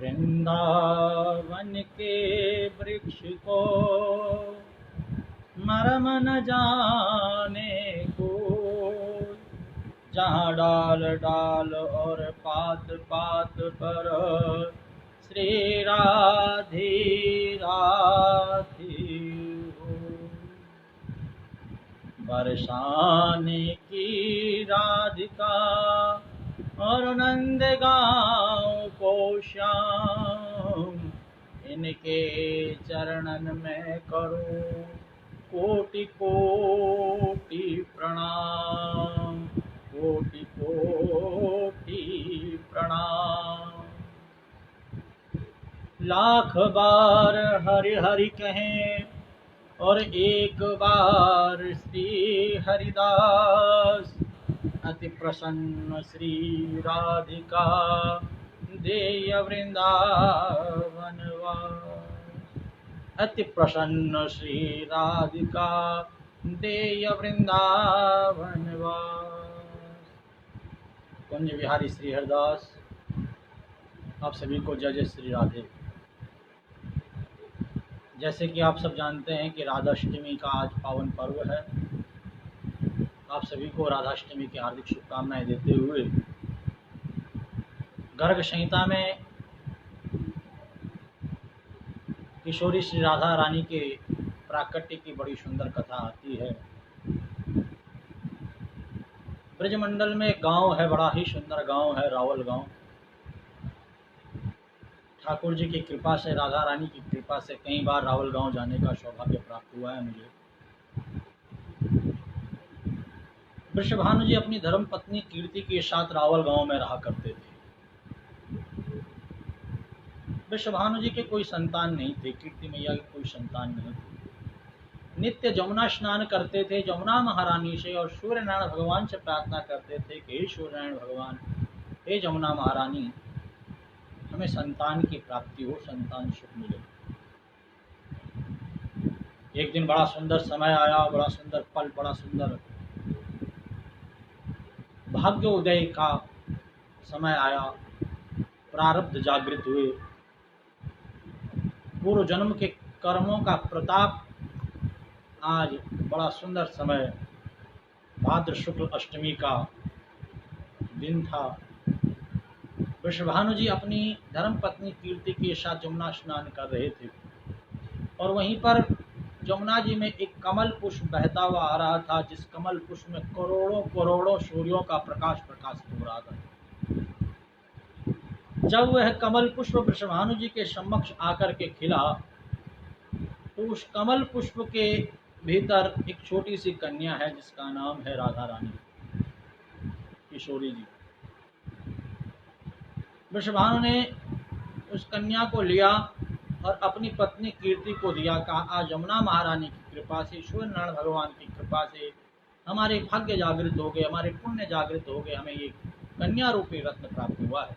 वृंदावन के वृक्ष को मरम न जाने को, जहाँ डाल डाल और पात पात पर श्री राधे राधे हो। बरसाने की राधिका और नंद गाँव को श्याम, इनके चरणन में करो कोटि कोटि प्रणाम, कोटि कोटि प्रणाम। लाख बार हरि हरि कहें और एक बार श्री हरिदास, अति प्रसन्न श्री राधिका देय वृंदावन वास। अति प्रसन्न श्री राधिका देय वृंदावन वास। कुंज बिहारी श्री हरिदास। आप सभी को जय जय श्री राधे। जैसे कि आप सब जानते हैं कि राधाष्टमी का आज पावन पर्व है। आप सभी को राधाष्टमी की हार्दिक शुभकामनाएं देते हुए गर्ग संहिता में किशोरी श्री राधा रानी के प्राकट्य की बड़ी सुंदर कथा आती है। ब्रजमंडल में एक गांव है, बड़ा ही सुंदर गांव है, रावल गांव। ठाकुर जी की कृपा से, राधा रानी की कृपा से कई बार रावल गांव जाने का सौभाग्य प्राप्त हुआ है मुझे। वृषभानु जी अपनी धर्म पत्नी कीर्ति के साथ रावल गांव में रहा करते थे। वृषभानु जी के कोई संतान नहीं थे, कीर्ति मैया की कोई संतान नहीं थी। नित्य जमुना स्नान करते थे जमुना महारानी से और सूर्यनारायण भगवान से प्रार्थना करते थे कि हे सूर्यनारायण भगवान, हे जमुना महारानी, हमें संतान की प्राप्ति हो, संतान सुख मिले। एक दिन बड़ा सुंदर समय आया, बड़ा सुंदर पल, बड़ा सुंदर भाग्य उदय का समय आया। प्रारब्ध जागृत हुए, पूर्व जन्म के कर्मों का प्रताप। आज बड़ा सुंदर समय, भाद्र शुक्ल अष्टमी का दिन था। वृषभानु जी अपनी धर्म पत्नी कीर्ति के साथ जमुना स्नान कर रहे थे और वहीं पर जमुना जी में एक कमल पुष्प बहता हुआ आ रहा था, जिस कमल पुष्प में करोड़ों करोड़ों सूर्यों का प्रकाश प्रकाशित हो रहा था। जब वह कमल पुष्प वृषभानु जी के समक्ष आकर के खिला तो उस कमल पुष्प के भीतर एक छोटी सी कन्या है जिसका नाम है राधा रानी, किशोरी जी। वृषभानु ने उस कन्या को लिया और अपनी पत्नी कीर्ति को दिया। कहा, आज यमुना महारानी की कृपा से, सूर्यनारायण भगवान की कृपा से हमारे भाग्य जागृत हो गए, हमारे पुण्य जागृत हो गए, हमें ये कन्या रूपी रत्न प्राप्त हुआ है।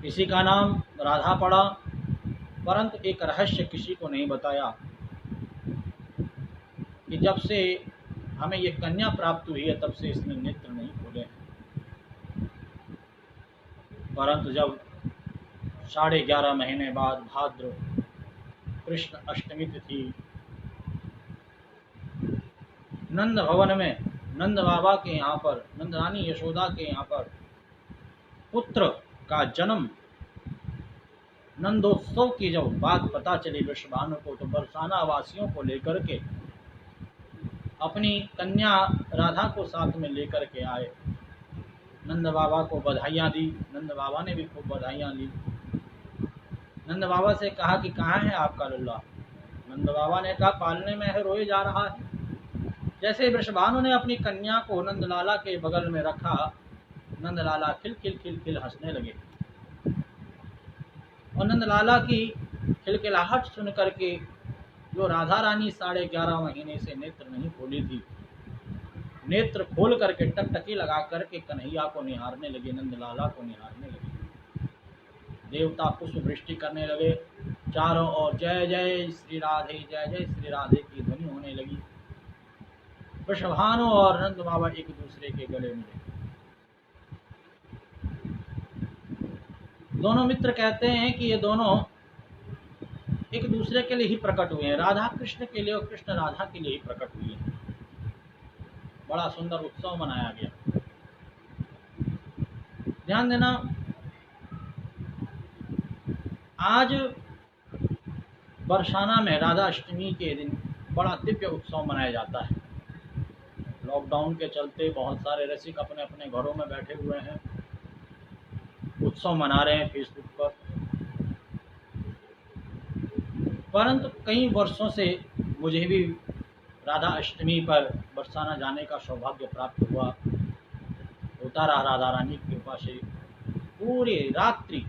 किसी का नाम राधा पड़ा, परंतु एक रहस्य किसी को नहीं बताया कि जब से हमें ये कन्या प्राप्त हुई है तब से इसने नेत्र नहीं खोले हैं। परंतु जब 11.5 महीने बाद भाद्र कृष्ण अष्टमी तिथि नंद भवन में नंद बाबा के यहाँ पर, नंद रानी यशोदा के यहाँ पर पुत्र का जन्म, नंदोत्सव की जब बात पता चली वृषभानु को, तो बरसाना वासियों को लेकर के अपनी कन्या राधा को साथ में लेकर के आए। नंद बाबा को बधाइयाँ दी, नंद बाबा ने भी खूब बधाइयाँ ली। नंद बाबा से कहा कि कहाँ है आपका लल्ला? नंद बाबा ने कहा पालने में है, रोए जा रहा है। जैसे वृषभानु ने अपनी कन्या को नंदलाला के बगल में रखा, नंदलाला खिल खिल खिल खिल हंसने लगे और नंदलाला की खिलखिलाहट सुन करके जो राधा रानी 11.5 महीने से नेत्र नहीं खोली थी, नेत्र खोल करके टकटकी लगा करके कन्हैया को निहारने लगे, नंदलाला को निहारने लगे। देवता पुष्प वृष्टि करने लगे, चारों ओर जय जय श्री राधे, जय जय श्री राधे की ध्वनि होने लगी। वृषभानु और नंद बाबा एक दूसरे के गले मिले। दोनों मित्र कहते हैं कि ये दोनों एक दूसरे के लिए ही प्रकट हुए हैं, राधा कृष्ण के लिए और कृष्ण राधा के लिए ही प्रकट हुए हैं। बड़ा सुंदर उत्सव मनाया गया। ध्यान देना, आज बरसाना में राधा अष्टमी के दिन बड़ा दिव्य उत्सव मनाया जाता है। लॉकडाउन के चलते बहुत सारे रसिक अपने अपने घरों में बैठे हुए हैं, उत्सव मना रहे हैं फेसबुक पर। परंतु कई वर्षों से मुझे भी राधा अष्टमी पर बरसाना जाने का सौभाग्य प्राप्त हुआ, होता रहा राधा रानी की कृपा से। पूरी रात्रि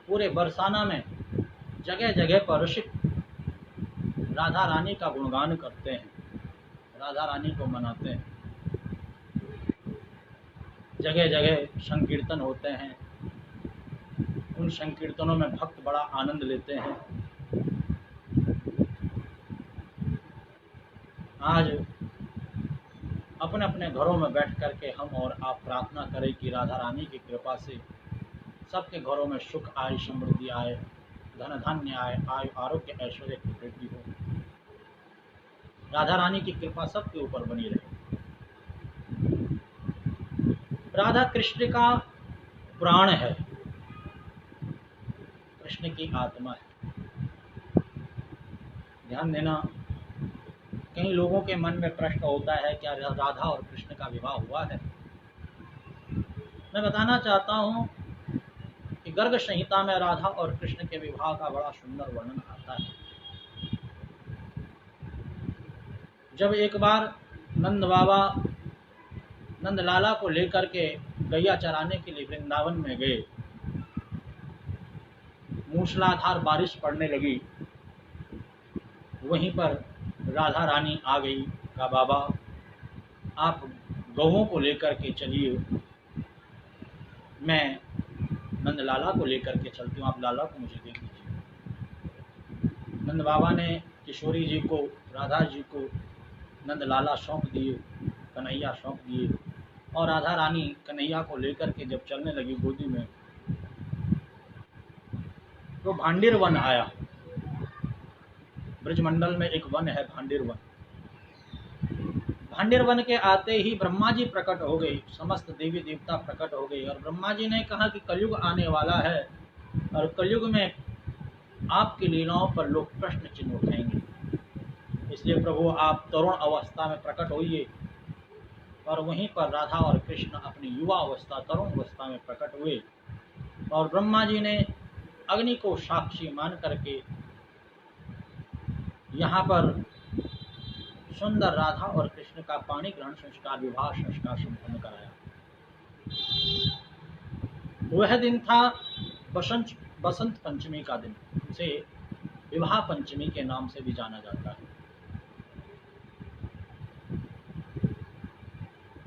पूरे बरसाना में जगह जगह पर ऋषि राधा रानी का गुणगान करते हैं, राधा रानी को मनाते हैं। जगह जगह संकीर्तन होते हैं, उन संकीर्तनों में भक्त बड़ा आनंद लेते हैं। आज अपने अपने घरों में बैठ करके हम और आप प्रार्थना करें कि राधा रानी की कृपा से सबके घरों में सुख आए, समृद्धि आए, धन धान्य आए, आयु आरोग्य ऐश्वर्य की वृद्धि हो। राधा रानी की कृपा सबके ऊपर बनी रहे। राधा कृष्ण का प्राण है, कृष्ण की आत्मा है। ध्यान देना, कई लोगों के मन में प्रश्न होता है क्या राधा और कृष्ण का विवाह हुआ है। मैं बताना चाहता हूँ कि गर्ग संहिता में राधा और कृष्ण के विवाह का बड़ा सुंदर वर्णन आता है। जब एक बार नंद बाबा नंद लाला को लेकर के गैया चराने के लिए वृंदावन में गए, मूसलाधार बारिश पड़ने लगी। वहीं पर राधा रानी आ गई, कहा बाबा आप गौओं को लेकर के चलिए, मैं नंद लाला को लेकर के चलती हूँ, आप लाला को मुझे दे दीजिए। नंद बाबा ने किशोरी जी को, राधा जी को नंद लाला सौंप दिए, कन्हैया सौंप दिए, और राधा रानी कन्हैया को लेकर के जब चलने लगी गोदी में, तो भांडिर वन आया। ब्रजमंडल में एक वन है भांडिर वन। भांडिर वन के आते ही ब्रह्मा जी प्रकट हो गए, समस्त देवी देवता प्रकट हो गए, और ब्रह्मा जी ने कहा कि कलयुग आने वाला है और कलयुग में आपकी लीलाओं पर लोग प्रश्न चिन्ह उठाएंगे, इसलिए प्रभु आप तरुण अवस्था में प्रकट होइए। और वहीं पर राधा और कृष्ण अपनी युवा अवस्था, तरुण अवस्था में प्रकट हुए, और ब्रह्मा जी ने अग्नि को साक्षी मान करके यहाँ पर सुंदर राधा और कृष्ण का पाणी ग्रहण संस्कार, विवाह संस्कार संपन्न कराया। वह दिन था बसंत पंचमी का दिन, उसे विवाह पंचमी के नाम से भी जाना जाता है।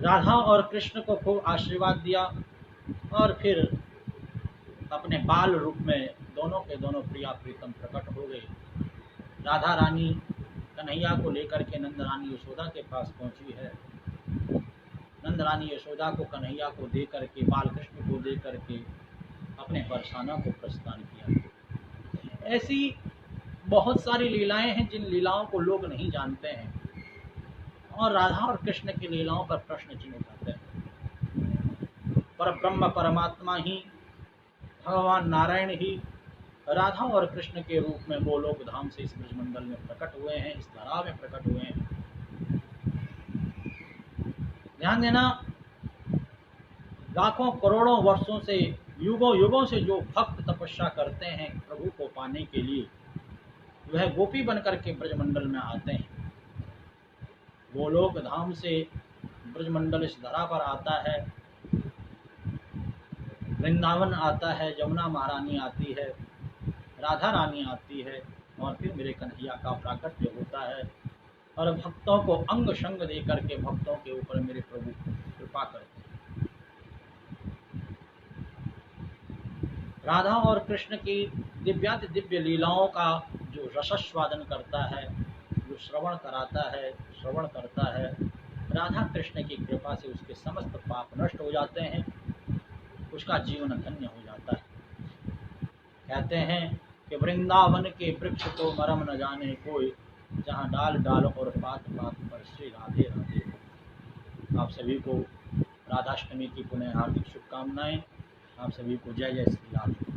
राधा और कृष्ण को खूब आशीर्वाद दिया, और फिर अपने बाल रूप में दोनों के दोनों प्रिया प्रीतम प्रकट हो गए। राधा रानी कन्हैया को लेकर के नंद रानी यशोदा के पास पहुंची है। नंद रानी यशोदा को कन्हैया को दे करके, बाल कृष्ण को दे करके अपने बरसाना को प्रस्थान किया। ऐसी बहुत सारी लीलाएं हैं जिन लीलाओं को लोग नहीं जानते हैं, और राधा और कृष्ण की लीलाओं पर प्रश्न चिन्ह उठाते हैं। पर ब्रह्म परमात्मा ही, भगवान नारायण ही राधा और कृष्ण के रूप में गोलोक धाम से इस ब्रजमंडल में प्रकट हुए हैं, इस धरा में प्रकट हुए हैं। ध्यान देना, लाखों करोड़ों वर्षों से, युगों युगों से जो भक्त तपस्या करते हैं प्रभु को पाने के लिए, वह गोपी बनकर के ब्रजमंडल में आते हैं। गोलोक धाम से ब्रजमंडल इस धरा पर आता है, वृंदावन आता है, जमुना महारानी आती है, राधा रानी आती है, और फिर मेरे कन्हैया का प्राकट्य होता है, और भक्तों को अंग संग दे करके भक्तों के ऊपर मेरे प्रभु कृपा करते हैं। राधा और कृष्ण की दिव्याति दिव्य लीलाओं का जो रसस्वादन करता है, जो श्रवण कराता है, श्रवण करता है, राधा कृष्ण की कृपा से उसके समस्त पाप नष्ट हो जाते हैं, उसका जीवन धन्य हो जाता है। कहते हैं कि वृंदावन के वृक्ष को मरम न जाने कोई, जहाँ डाल डाल और पात पात पर श्री राधे राधे। आप सभी को राधाष्टमी की पुनः हार्दिक शुभकामनाएं। आप सभी को जय जय श्री राधे।